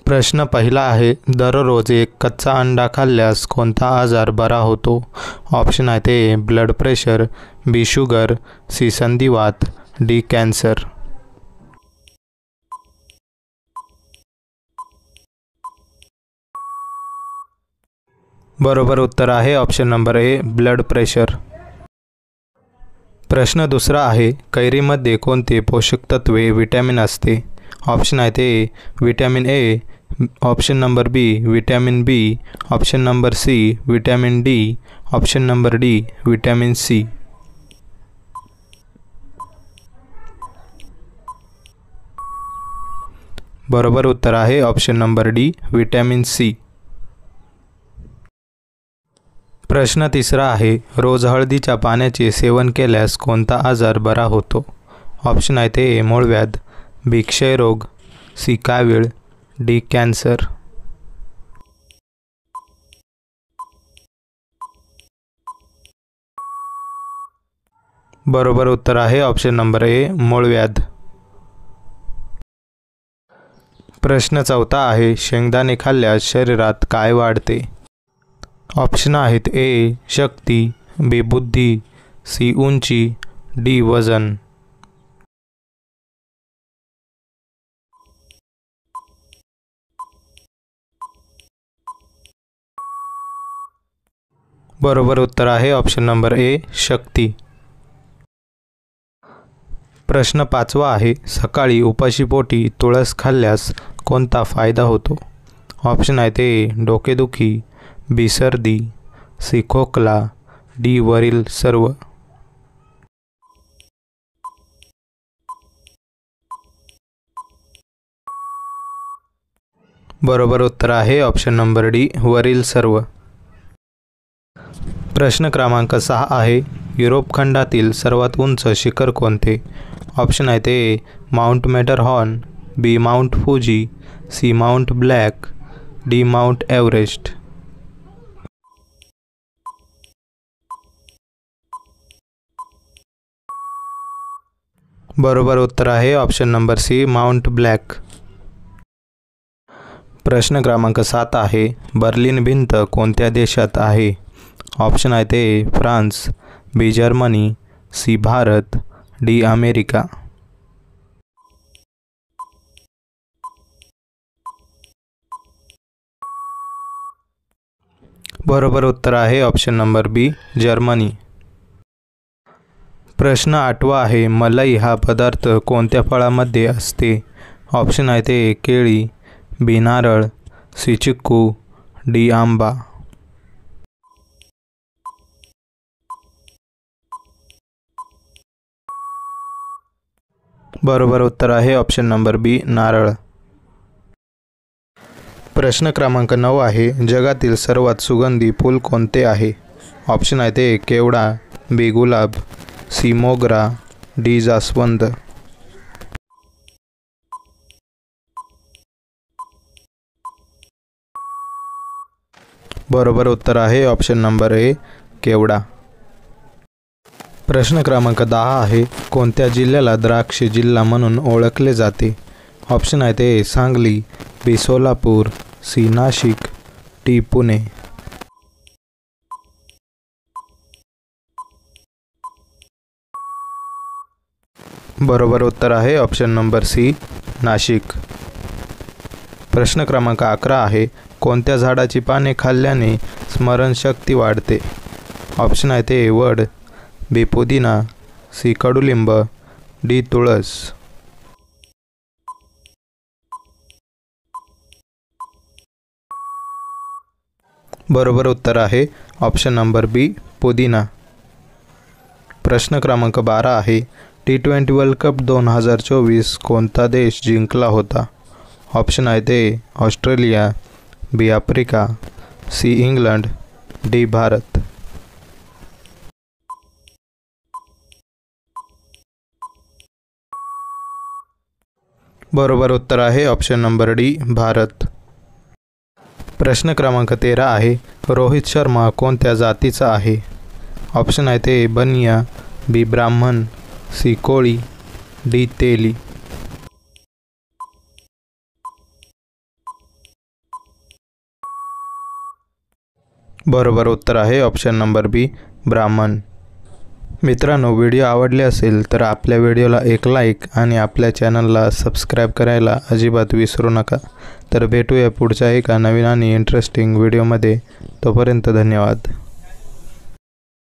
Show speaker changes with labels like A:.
A: प्रश्न पहिला आहे, दररोज एक कच्चा अंडा खाल्ल्यास कोणता आजार बरा होतो? ऑप्शन आहे ते ब्लड प्रेशर, बी शुगर, सी संधिवात, डी कॅन्सर. बरोबर उत्तर आहे option number A, blood pressure. प्रश्न दुसरा आहे, कैरीमध्ये कोणते पोषक तत्वे विटॅमिन असते? ऑप्शन आहे ते vitamin A, option number B vitamin B, option number C vitamin D, option number D vitamin C. बरोबर उत्तर आहे option number D vitamin C. प्रश्न तिसरा आहे, रोज हळदीच्या पाण्याचे सेवन केल्यास कोणता आजार बरा होतो? ऑप्शन आहे ते मूळव्याध, बी क्षयरोग, सी कावीळ, डी कॅन्सर. बरोबर उत्तर आहे ऑप्शन नंबर ए, मूळव्याध. प्रश्न चौथा आहे, शेंगदाणे खाल्ल्यास शरीरात काय वाढते? ऑप्शन आहेत ए शक्ती, बी बुद्धी, सी उंची, डी वजन. बरोबर उत्तर आहे ऑप्शन नंबर ए, शक्ती. प्रश्न पाचवा आहे, सकाळी उपाशीपोटी तुळस खाल्ल्यास कोणता फायदा होतो? ऑप्शन आहे ते डोकेदुखी, बी सर्दी, सी खोकला, डी वरील सर्व. बरोबर उत्तर आहे ऑप्शन नंबर डी, वरील सर्व. प्रश्न क्रमांक 6 आहे, युरोप खंडातील सर्वात उंच शिखर कोणते? ऑप्शन आहे ते Mount Matterhorn, B Mount Fuji, C Mount Black, D Mount Everest. बरोबर उत्तर आहे option number C, Mount Black. प्रश्न क्रमांक 7 आहे, बर्लिन भिंत कोणत्या देशात आहे? ऑप्शन आहे ते France, B Germany, C Bharat, D America. बरोबर उत्तर आहे ऑप्शन नंबर बी, जर्मनी. प्रश्न 8वा आहे, मलाई हा पदार्थ कोणत्या फळामध्ये असते? ऑप्शन आहे ते केळी, बी नारळ, सी चिक्कू, डी आंबा. बरोबर उत्तर आहे ऑप्शन नंबर बी, नारळ. प्रश्न क्रमांक 9 आहे, जगातील सर्वात सुगंधी फूल कोणते आहे? ऑप्शन आहे ते केवडा, बी गुलाब, सी मोगरा, डी जास्वंद. बरोबर उत्तर आहे ऑप्शन नंबर ए, केवडा. प्रश्न क्रमांक 10 आहे, कोणत्या जिल्ह्याला द्राक्ष जिल्हा म्हणून ओळखले जाते? ऑप्शन आहे ते सांगली, बी सोलापूर, सी नाशिक, डी पुणे. बरोबर उत्तर आहे ऑप्शन नंबर सी, नाशिक. प्रश्न क्रमांक 11 आहे, कोणत्या झाडाची पाने खाल्ल्याने स्मरणशक्ती वाढते? ऑप्शन आहे ते वड, बी पुदिना, सी कडुलिंब, डी तुळस. बरोबर उत्तर आहे ऑप्शन नंबर बी, पुदिना. प्रश्न क्रमांक 12 आहे, T20 वर्ल्ड कप 2024 कोणता देश जिंकला होता? ऑप्शन आहे ते Australia, B Africa, C England, D Bharat. बरोबर उत्तर आहे ऑप्शन नंबर डी, भारत. प्रश्न क्रमांक 13 आहे, रोहित शर्मा कोणत्या जातीचा आहे? ऑप्शन आहे ते बनिया, बी ब्राह्मण, सी कोळी, डी तेली. बरोबर उत्तर आहे ऑप्शन नंबर बी, ब्राह्मण. मित्रांनो, व्हिडिओ आवडले असेल तर आपल्या व्हिडिओला एक लाईक आणि आपल्या चॅनलला सबस्क्राईब करायला अजिबात विसरू नका. तर भेटूया पुढच्या एका नवीन आणि इंटरेस्टिंग व्हिडिओमध्ये. तोपर्यंत धन्यवाद.